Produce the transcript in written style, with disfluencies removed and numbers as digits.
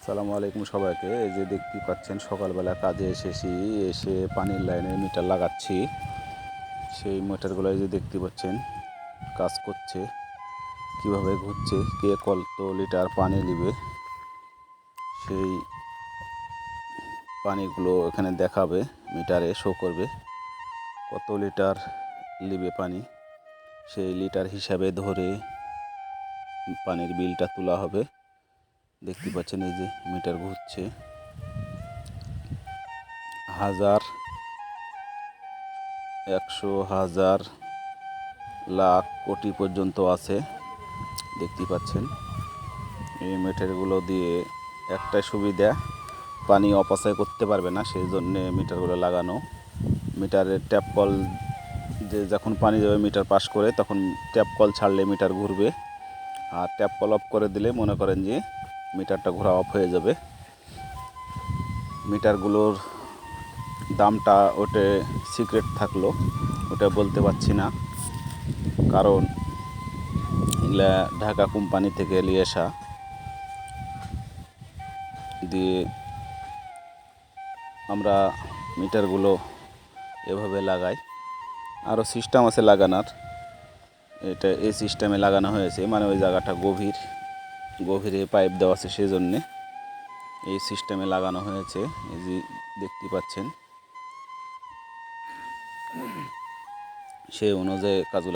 আসসালামু আলাইকুম সবাইকে। এই যে দেখতে পাচ্ছেন সকালবেলা কাজে এসেছি, এসে পানির লাইনে মিটার লাগাচ্ছি। সেই মিটারগুলো যে দেখতে পাচ্ছেন কাজ করছে, কিভাবে ঘুরছে, কে কত লিটার পানি নেবে সেই পানিগুলো এখানে দেখাবে, মিটারে শো করবে কত লিটার নেবে পানি। সেই লিটার হিসাবে ধরে পানির বিলটা তোলা হবে। দেখতে পাচ্ছেন এই যে মিটার ঘুরছে, হাজার, 100, হাজার, লাখ, কোটি পর্যন্ত আছে। দেখতে পাচ্ছেন এই মিটারগুলো দিয়ে একটাই সুবিধা, পানি অপচয় করতে পারবে না, সেই জন্যে মিটারগুলো লাগানো। মিটারের ট্যাপ কল যে যখন পানি যাবে মিটার পাস করে, তখন ট্যাপ কল ছাড়লে মিটার ঘুরবে, আর ট্যাপ কল অফ করে দিলে মনে করেন যে মিটারটা ঘোরা অফ হয়ে যাবে। মিটারগুলোর দামটা ওটা সিক্রেট থাকলো, ওটা বলতে পারছি না, কারণ এগুলা ঢাকা কোম্পানি থেকে নিয়ে আসা। দিয়ে আমরা মিটারগুলো এভাবে লাগাই। আরও সিস্টেম আছে লাগানোর, এটা এই সিস্টেমে লাগানো হয়েছে, মানে ওই জায়গাটা গভীরে পাইপ দেওয়া আছে, সেই জন্যে এই সিস্টেমে লাগানো হয়েছে। এই যে দেখতে পাচ্ছেন সেই অনুযায়ী কাজগুলো